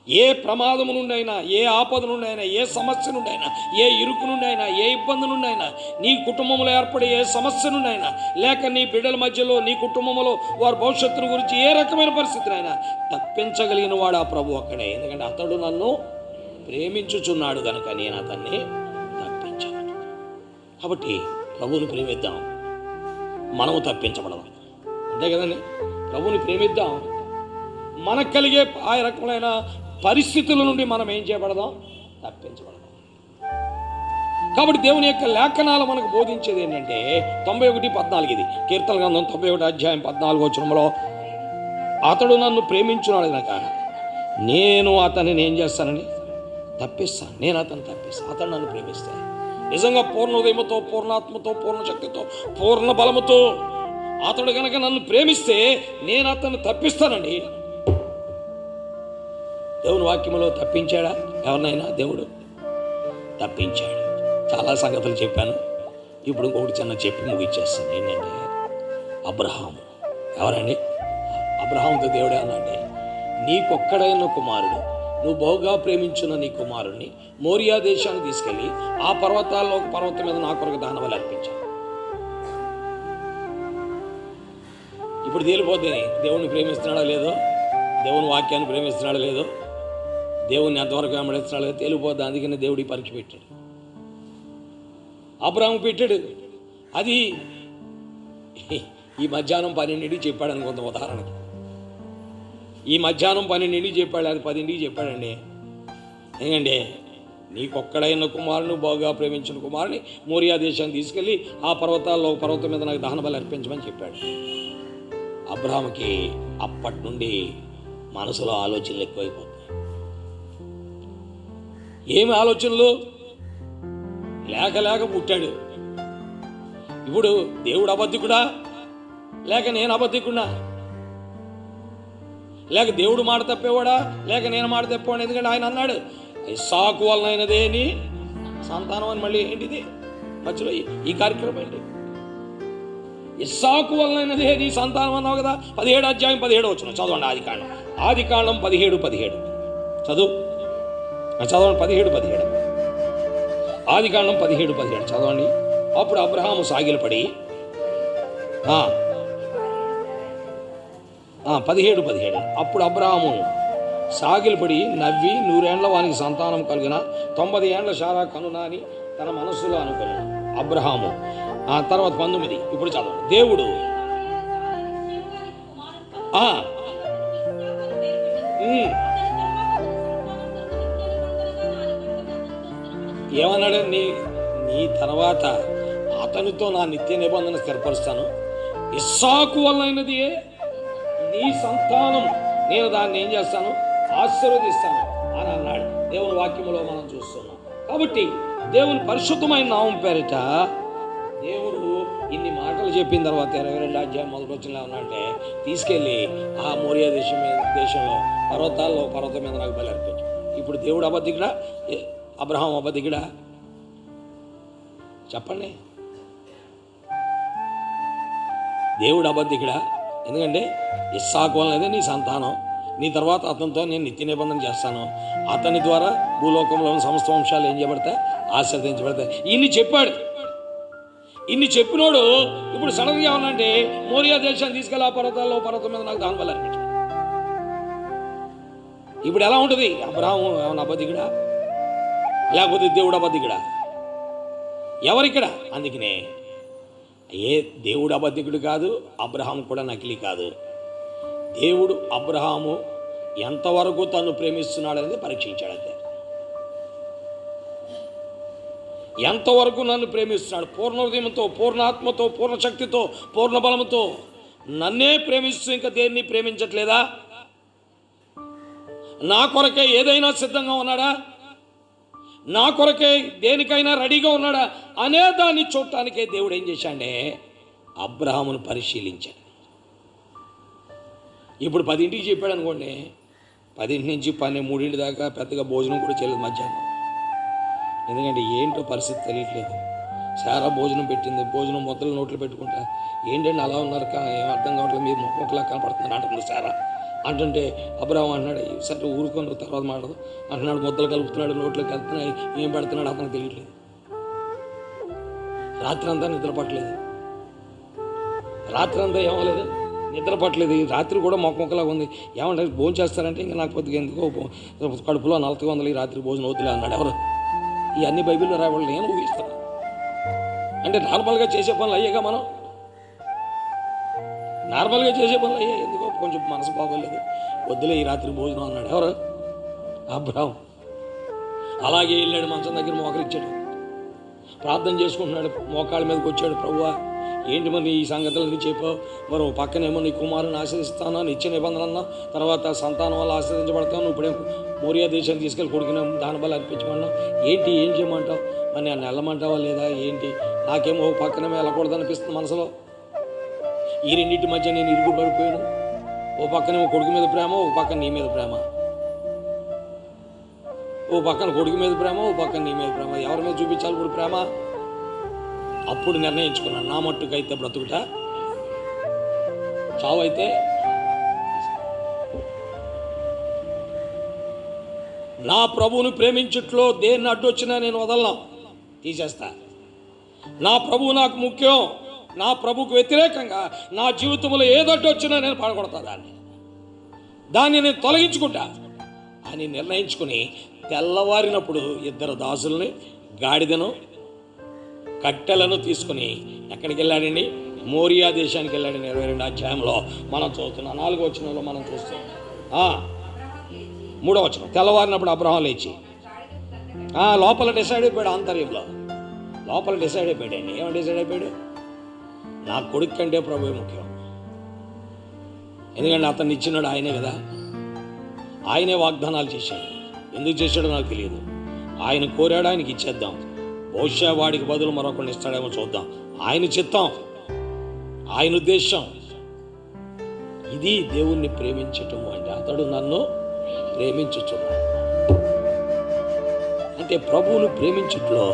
ఏ ప్రమాదము నుండి అయినా, ఏ ఆపద నుండి అయినా, ఏ సమస్య నుండి అయినా, ఏ ఇరుకు నుండి అయినా, ఏ ఇబ్బంది నుండి అయినా, నీ కుటుంబంలో ఏర్పడే ఏ సమస్య నుండి అయినా, లేక నీ బిడ్డల మధ్యలో, నీ కుటుంబంలో వారి భవిష్యత్తును గురించి ఏ రకమైన పరిస్థితినైనా తప్పించగలిగిన వాడు ఆ ప్రభు ఒక్కడే. ఎందుకంటే అతడు నన్ను ప్రేమించుచున్నాడు కనుక నేను అతన్ని తప్పించాను. కాబట్టి ప్రభువుని ప్రేమిద్దాం, మనము తప్పించబడదాం. అంతే కదండి? ప్రభువుని ప్రేమిద్దాం, మనకు కలిగే ఆ రకమైన పరిస్థితుల నుండి మనం ఏం చేయబడదాం? తప్పించబడదాం. కాబట్టి దేవుని యొక్క లేఖనాలు మనకు బోధించేది ఏంటంటే 91:14 ఇది కీర్తన గ్రంథం 91:14 అతడు నన్ను ప్రేమించున్నాడు కనుక నేను అతనిని ఏం చేస్తానని? తప్పిస్తాను. నేను అతను తప్పిస్తాను. అతను నన్ను ప్రేమిస్తాను. నిజంగా పూర్ణ ఉదయముతో, పూర్ణాత్మతో, పూర్ణ శక్తితో, పూర్ణ బలముతో అతడు కనుక నన్ను ప్రేమిస్తే నేను అతన్ని తప్పిస్తానండి. దేవుని వాక్యములో తప్పించాడా ఎవరినైనా? దేవుడు తప్పించాడు. చాలా సంగతులు చెప్పాను, ఇప్పుడు ఇంకొకటి చిన్న చెప్పి ముగిచ్చేస్తాను. ఏంటంటే అబ్రహాము ఎవరండి? అబ్రహాముతో దేవుడు ఏమన్నాడే, నీకొక్కడైన కుమారుడు, నువ్వు బహుగా ప్రేమించున్న నీ కుమారుడిని మోరియా దేశానికి తీసుకెళ్ళి ఆ పర్వతాల్లో ఒక పర్వతం మీద నా కొరకు దానబలి అర్పించాను. ఇప్పుడు తేలిపోతే దేవుణ్ణి ప్రేమిస్తున్నాడో లేదో, దేవుని వాక్యాన్ని ప్రేమిస్తున్నాడో లేదో, దేవుణ్ణి ఎంతవరకు వెంబడిస్తున్నాడో లేదో తేలిపోద్ది. అందుకని దేవుడి పరీక్ష పెట్టాడు, అబ్రహాము పెట్టాడు. అది ఈ మధ్యాహ్నం 12ంటికి చెప్పాడు అనుకుందాం ఉదాహరణకి. ఈ మధ్యాహ్నం 12ంటికి చెప్పాడు, అది 10ంటికి చెప్పాడండి. ఎందుకంటే నీకొక్కడైన కుమారుని, బాగా ప్రేమించిన కుమారుని మోరియా దేశాన్ని తీసుకెళ్ళి ఆ పర్వతాల్లో పర్వతం మీద నాకు దహన బలి అర్పించమని చెప్పాడు. అబ్రహాముకి అప్పటి నుండి మనసులో ఆలోచనలు ఎక్కువైపోతాయి. ఏమి ఆలోచనలు? లేక పుట్టాడు. ఇప్పుడు దేవుడు అబద్ధికుడా లేక నేను అబద్ధికుడా? లేక దేవుడు మాట తప్పేవాడా లేక నేను మాట తప్పేవాడు? ఎందుకంటే ఆయన అన్నాడు ఇస్సాకు వలనైనదే నీ సంతానం అని. మళ్ళీ ఏంటిది మధ్యలో ఈ కార్యక్రమం ఏంటి? ఇస్సాకు వలనైనదే నీ సంతానం అన్నావు కదా. 17 అధ్యాయం 17 వచనం చదవండి. ఆదికాండం 17 చదువు, చదవండి. 17 ఆదికాండం 17 చదవండి. అప్పుడు అబ్రహాము సాగిలపడి 17 అప్పుడు అబ్రహాము సాగిలపడి నవ్వి 100 ఏండ్ల వానికి సంతానం కలిగిన 90 ఏండ్ల శారా కనునా అని తన మనస్సులో అనుకున్నాడు అబ్రహాము. తర్వాత 19 ఇప్పుడు చదవండి. దేవుడు ఏమన్నాడు? నీ తర్వాత అతనితో నా నిత్య నిబంధన స్థిరపరుస్తాను, ఇస్సాకు వలనైనది నీ సంతానం, నేను దాన్ని ఏం చేస్తాను? ఆశీర్వదిస్తాను అని అన్నాడు. దేవుని వాక్యములో మనం చూస్తున్నాం. కాబట్టి దేవుని పరిశుద్ధమైన నామం పేరిట దేవుడు ఇన్ని మాటలు చెప్పిన తర్వాత 22 అధ్యాయం మొదటి వచనంలో ఉన్నాడంటే తీసుకెళ్ళి ఆ మోరియా దేశంలో పర్వతం మీద నాకు బలి అర్పించు. ఇప్పుడు దేవుడు అబద్ధికుడా అబ్రహాం అబద్ధికుడా? చెప్పండి. దేవుడు అబద్ధికుడా? ఎందుకంటే ఇస్సాకు వలనైతే నీ సంతానం, నీ తర్వాత అతనితో నేను నిత్య నిబంధన చేస్తాను, అతని ద్వారా భూలోకంలోని సమస్త వంశాలు ఏం చేయబడతాయి? ఆశీర్వదించబడతాయి. ఇన్ని చెప్పాడు. ఇన్ని చెప్పినోడు ఇప్పుడు సడన్గా ఏమన్నంటే మోరియా దేశాన్ని తీసుకెళ్ళి ఆ పర్వతం మీద నాకు దాని వల్ల అర్పించాడు. ఇప్పుడు ఎలా ఉంటుంది? అబ్రహాము ఏమన్నా అబద్ధికుడా లేకపోతే దేవుడు అబద్ధికుడా? ఎవరిక్కడ? అందుకనే దేవుడు అబద్ధికుడు కాదు, అబ్రహాము కూడా నకిలీ కాదు. దేవుడు అబ్రహాము ఎంతవరకు తను ప్రేమిస్తున్నాడు అనేది పరీక్షించాడు. అంతే. ఎంతవరకు నన్ను ప్రేమిస్తున్నాడు? పూర్ణ హృదయంతో, పూర్ణాత్మతో, పూర్ణ శక్తితో, పూర్ణ బలముతో నన్నే ప్రేమిస్తూ ఇంకా దేన్ని ప్రేమించట్లేదా? నా కొరకే ఏదైనా సిద్ధంగా ఉన్నాడా? నా కొరకే దేనికైనా రెడీగా ఉన్నాడా అనే దాన్ని చూడటానికే దేవుడు ఏం చేశాడే? అబ్రహామును పరిశీలించాడు. ఇప్పుడు 10ంటికి చెప్పాడు అనుకోండి, 10 నుంచి 3 దాకా పెద్దగా భోజనం కూడా చేయలేదు మధ్యాహ్నం. ఎందుకంటే ఏంటో పరిస్థితి తెలియట్లేదు. సారా భోజనం పెట్టింది, భోజనం మొదలు నోట్లు పెట్టుకుంటా ఏంటండి అలా ఉన్నారు, ఏం అర్థం కావట్లేదు, మీరు మొక్కలా కనపడుతున్నారు అంటుంది సారా. అంటుంటే అబ్రహాం అంటున్నాడు సరే ఊరుకొని తర్వాత మాట్లాడదు అంటున్నాడు. ముద్దలు కలుపుతున్నాడు, నోట్లోకి వెళ్తున్నాయి, ఏం పెడుతున్నాడు అతనికి తెలియట్లేదు. రాత్రి అంతా నిద్ర పట్టలేదు, రాత్రి అంతా ఏమలేదు, నిద్ర పట్టలేదు. రాత్రి కూడా మొక్కలాగా ఉంది. ఏమంటే భోజనం చేస్తారంటే ఇంకా నాకు కొద్దిగా ఎందుకో కడుపులో నలతగా ఉంది, ఈ రాత్రి భోజనం అవుతులే అన్నాడు. ఎవరు? ఈ అన్ని బైబిల్లో రాయబడి నేను ఊహిస్తాను. అంటే నార్మల్గా చేసే పనులు అయ్యేగా, మనం నార్మల్గా చేసే పనులు అయ్యాయి. ఎందుకో కొంచెం మనసు బాగోలేదు, వద్దులే ఈ రాత్రి భోజనం అన్నాడు. ఎవరు? అబ్రహాం. అలాగే వెళ్ళాడు, మంచం దగ్గర మోకరిచ్చాడు, ప్రార్థన చేసుకుంటున్నాడు, మోకాళ్ళ మీదకి వచ్చాడు. ప్రభువా ఏంటి మరి ఈ సంగతులన్నీ చెప్పావు, మరి పక్కనేమో నీ కుమారుని ఆశ్రదిస్తాను, నిత్య నిబంధన అన్నా, తర్వాత సంతానం వల్ల ఆశ్రదించబడతాను, ఇప్పుడేం మోరియా దేశాన్ని తీసుకెళ్ళి కొడుకునే దాని వల్ల అర్పించమన్నావు, ఏంటి ఏం చేయమంటావు, మరి నన్ను వెళ్ళమంటావా లేదా ఏంటి? నాకేమో పక్కనే వెళ్ళకూడదు అనిపిస్తుంది మనసులో. ఈ రెండింటి మధ్య నేను ఇరుగు పడిపోయాను. ఓ పక్కనేమో కొడుకు మీద ప్రేమ, ఓ పక్కన నీ మీద ప్రేమ. ఓ పక్కన కొడుకు మీద ప్రేమ, ఓ పక్కన నీ మీద ప్రేమ. ఎవరి మీద చూపించాలి ఇప్పుడు ప్రేమ? అప్పుడు నిర్ణయించుకున్నాను, నా మట్టుకైతే బ్రతుకుట, చావు అయితే నా ప్రభువును ప్రేమించుట్లో దేన్ని అడ్డొచ్చినా నేను వదలను, తీసేస్తా. నా ప్రభువు నాకు ముఖ్యం. నా ప్రభువుకు వ్యతిరేకంగా నా జీవితంలో ఏదొడ్డొచ్చినా నేను పడగొడతా, దాన్ని నేను తొలగించుకుంటా అని నిర్ణయించుకుని తెల్లవారినప్పుడు 2 దాసుల్ని, గాడిదను, కట్టెలను తీసుకుని ఎక్కడికి వెళ్ళాడండి? మోరియా దేశానికి వెళ్ళాడండి. 22 అధ్యాయంలో మనం చదువుతున్నాం. 4వ వచనంలో మనం చూస్తాం. 3వ వచనం, తెల్లవారినప్పుడు అబ్రహాం లేచి లోపల డిసైడ్ అయిపోయాడు. ఆంతర్యంలో లోపల డిసైడ్ అయిపోయాడండి. ఏమని డిసైడ్ అయిపోయాడు? నా కొడుకు కంటే ప్రభువే ముఖ్యం. ఎందుకంటే అతన్ని ఇచ్చినాడు ఆయనే కదా, ఆయనే వాగ్దానాలు చేశాడు. ఎందుకు చేశాడో నాకు తెలియదు. ఆయన కోరాడు, ఆయనకి ఇచ్చేద్దాం. బహుశా వాడికి బదులు మరొకరిని ఇస్తాడేమో చూద్దాం. ఆయన చిత్తం, ఆయన ఉద్దేశం. ఇది దేవుణ్ణి ప్రేమించటం అంటే. అతడు నన్ను ప్రేమించుచున్నాడు అంటే ప్రభువును ప్రేమించుట్లో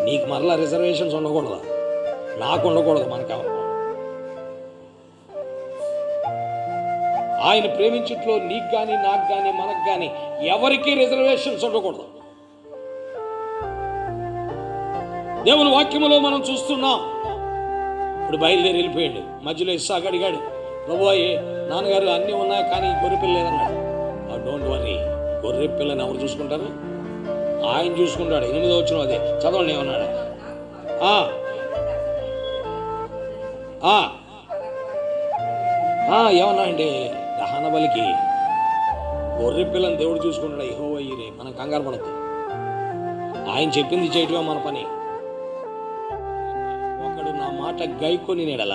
నీకు మరలా రిజర్వేషన్స్ ఉండకూడదు, నాకు ఉండకూడదు, మనకెవరు. ఆయన ప్రేమించుట్లో నీకు కానీ, నాకు కానీ, మనకు కానీ ఎవరికి రిజర్వేషన్స్ ఉండకూడదు. దేవుని వాక్యములో మనం చూస్తున్నాం. ఇప్పుడు బయలుదేరి వెళ్ళిపోయాడు. మధ్యలో ఇస్సాకు అడిగాడు, ప్రభు నాన్నగారు అన్నీ ఉన్నాయి కానీ గొర్రె పిల్ల లేదన్నాడు. డోంట్ వర్రీ, గొర్రె పిల్లని ఎవరు చూసుకుంటారు? ఆయన చూసుకుంటాడు. 8వ వచనం అదే చదవండి. ఏమన్నాడు? ఏమన్నా అండి? దహన బలికి గొర్రె పిల్లని దేవుడు చూసుకుంటాడు. యెహోవా ఈరే. మనం కంగారు పడద్దు. ఆయన చెప్పింది చేయటమే మన పని. ఒకడు నా మాట గైకొని నెడల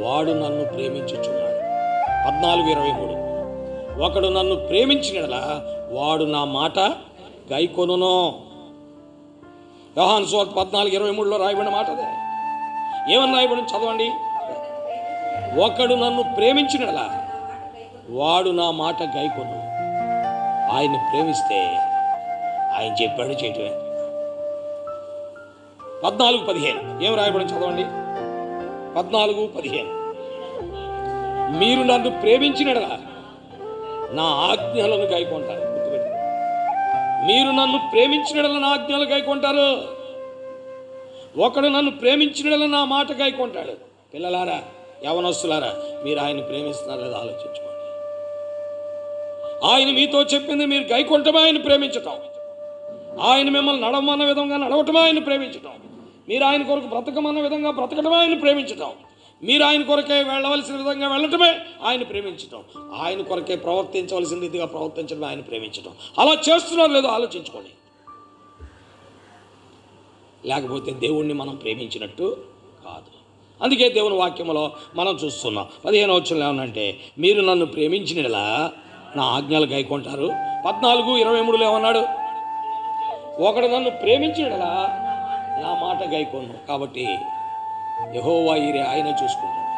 వాడు నన్ను ప్రేమించుచున్నాడు. 14:23. ఒకడు నన్ను ప్రేమించినడల వాడు నా మాట గైకొనును. యోహాను సువార్త 14:23లో రాయబడిన మాట అదే. ఏమని రాయబడి చదవండి. ఒకడు నన్ను ప్రేమించినడల వాడు నా మాట గైకొను. ఆయన్ని ప్రేమిస్తే ఆయన చెప్పాడు చేయటమే. 14:15 ఏం రాయబడి చదవండి. 14:15 మీరు నన్ను ప్రేమించినడల నా ఆజ్ఞలను గైకొంటారు. గుర్తుపెట్టు, మీరు నన్ను ప్రేమించినడల నా ఆజ్ఞలు గైకొంటారు. ఒకడు నన్ను ప్రేమించినడల నా మాట గైకొంటాడు. పిల్లలారా, యవనస్తులారా, మీరు ఆయన ప్రేమిస్తున్నారా లేదా ఆలోచించుకోండి. ఆయన మీతో చెప్పింది మీరు గైకొంటమే ఆయన ప్రేమించటం. ఆయన మిమ్మల్ని నడవమన్న విధంగా నడవటమే ఆయన ప్రేమించటం. మీరు ఆయన కొరకు బ్రతకమన్న విధంగా బ్రతకటమే ఆయన ప్రేమించటం. మీరు ఆయన కొరకే వెళ్ళవలసిన విధంగా వెళ్ళటమే ఆయన ప్రేమించటం. ఆయన కొరకే ప్రవర్తించవలసిన రీతిగా ప్రవర్తించడమే ఆయన ప్రేమించటం. అలా చేస్తున్నారో లేదో ఆలోచించుకోండి. లేకపోతే దేవుణ్ణి మనం ప్రేమించినట్టు కాదు. అందుకే దేవుని వాక్యంలో మనం చూస్తున్నాం. 15వ వచనంలో ఏమనంటే, మీరు నన్ను ప్రేమించినలా నా ఆజ్ఞలు గైకొంటారు. 14:23లో ఏమన్నాడు? ఒకడు నన్ను ప్రేమించినలా నా మాట గైకొను. కాబట్టి యెహోవా ఈరే, ఆయనే చూసుకుంటాడు.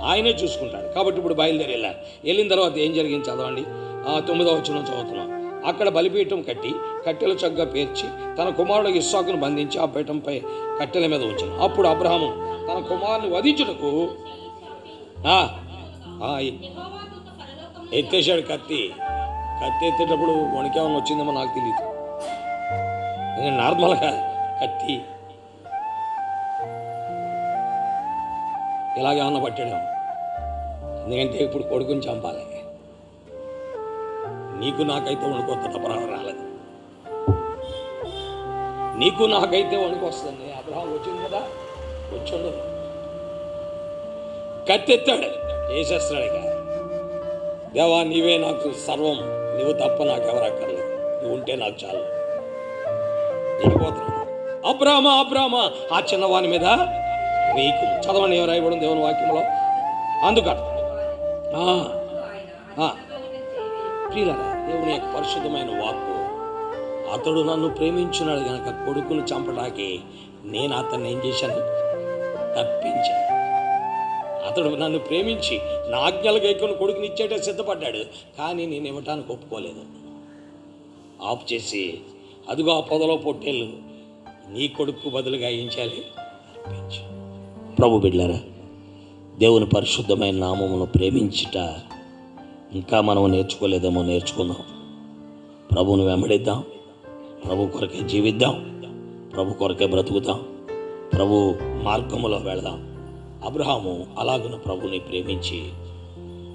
ఆయనే చూసుకుంటాడు. కాబట్టి ఇప్పుడు బయలుదేరి వెళ్ళారు. వెళ్ళిన తర్వాత ఏం జరిగింది చదవండి. 9వ వచనం చదువుతున్నాం. అక్కడ బలిపీఠం కట్టి కట్టెల చక్కగా పేర్చి తన కుమారుడు ఇస్సాకును బంధించి ఆ పీఠంపై కట్టెల మీద ఉంచాను. అప్పుడు అబ్రహాము తన కుమారుని వధించుటకు ఎత్తేసాడు కత్తి. ఎత్తేటప్పుడు వణికేమన్నా వచ్చిందేమో నాకు తెలియదు. నార్మల్గా కత్తి ఇలాగేమన్నా పట్టాడేమో. ఎందుకంటే ఇప్పుడు కొడుకుని చంపాలి. నీకు నాకైతే వణుకొత్త అబ్రహాం రాలేదు. నీకు నాకైతే వణుకు వస్తుంది. అబ్రహాం వచ్చింది కదా, వచ్చాడు, కత్తెత్తాడు, వేసేస్తున్నాడు. ఇక దేవా నీవే నాకు సర్వం, నువ్వు తప్ప నాకు ఎవరు అక్కర్లేదు, నువ్వు ఉంటే నాకు చాలు. దిగిపోతున్నాడు. అబ్రామా అబ్రామా ఆ చిన్నవాని మీద వేయకు. చదవండి ఏం రాయబడింది దేవుని వాక్యంలో. అందుకట ప్రియులారా, దేవుని యొక్క పరిశుద్ధమైన వాక్కు, అతడు నన్ను ప్రేమించున్నాడు కనుక కొడుకును చంపడానికి నేను అతన్ని ఏం చేశాను? తప్పించాను. అతడు నన్ను ప్రేమించి నా ఆజ్ఞలు గైకొని కొడుకుని ఇచ్చేటే సిద్ధపడ్డాడు. కానీ నేను ఇవ్వటానికి ఒప్పుకోలేదు. ఆఫ్ చేసి, అదిగో ఆ పొదలో పొట్టేళ్ళు నీ కొడుకు బదులుగా ఏం చేయాలి? అర్పించు. ప్రభు బిడ్డలారా, దేవుని పరిశుద్ధమైన నామమును ప్రేమించుట ఇంకా మనం నేర్చుకోలేదేమో, నేర్చుకుందాం. ప్రభువుని వెంబడిద్దాం, ప్రభు కొరకే జీవిద్దాం, ప్రభు కొరకే బ్రతుకుదాం, ప్రభు మార్గములో వెళదాం. అబ్రహాము అలాగున ప్రభుని ప్రేమించి,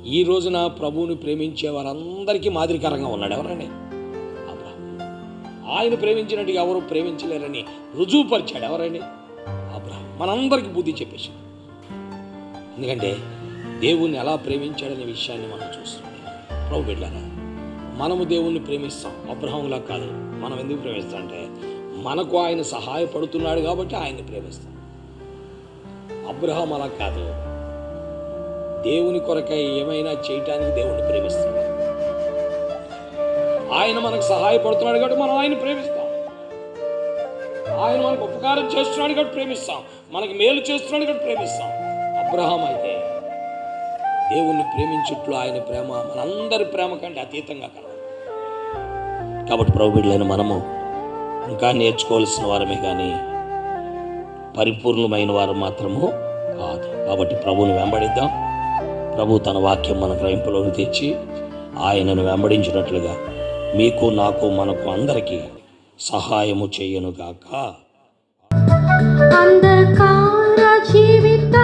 ఈ రోజున ప్రభువుని ప్రేమించే వారందరికీ మాదిరికరంగా ఉన్నాడు. ఎవరండి? అబ్రహాం. ఆయన ప్రేమించినట్టుగా ఎవరు ప్రేమించలేరని రుజువుపరిచాడు. ఎవరండి? అబ్రహాం. మనందరికీ బుద్ధి చెప్పేసి. ఎందుకంటే దేవుణ్ణి ఎలా ప్రేమించాడనే విషయాన్ని మనం చూస్తున్నాం. ప్రభు బిడ్డలారా, మనము దేవుణ్ణి ప్రేమిస్తాం, అబ్రహాంలా కాదు. మనం ఎందుకు ప్రేమిస్తాం అంటే మనకు ఆయన సహాయపడుతున్నాడు కాబట్టి ఆయన్ని ప్రేమిస్తాం. అబ్రహాం అలా కాదు, దేవుని కొరకై ఏమైనా చేయటానికి దేవుణ్ణి ప్రేమిస్తాం. ఆయన మనకు సహాయపడుతున్నాడు కాబట్టి మనం ఆయన ప్రేమిస్తాం. ఆయన మనకు ఉపకారం చేస్తున్నాడు కాబట్టి ప్రేమిస్తాం, మనకు మేలు చేస్తున్నాడు కాబట్టి ప్రేమిస్తాం. అబ్రహాం అయితే దేవుణ్ణి ప్రేమించుట్లు ఆయన ప్రేమ మనందరి ప్రేమ కంటే అతీతంగా కలదు. కాబట్టి ప్రభు బిడ్డలైన మనము ఇంకా నేర్చుకోవాల్సిన వారమే కానీ పరిపూర్ణమైన వారు మాత్రము కాదు. కాబట్టి ప్రభువుని వెంబడిద్దాం. ప్రభు తన వాక్యం మన గ్రహింపులోకి తెచ్చి ఆయనను వెంబడించినట్లుగా మీకు, నాకు, మనకు అందరికీ సహాయము చేయనుగాక. అంధకార జీవిత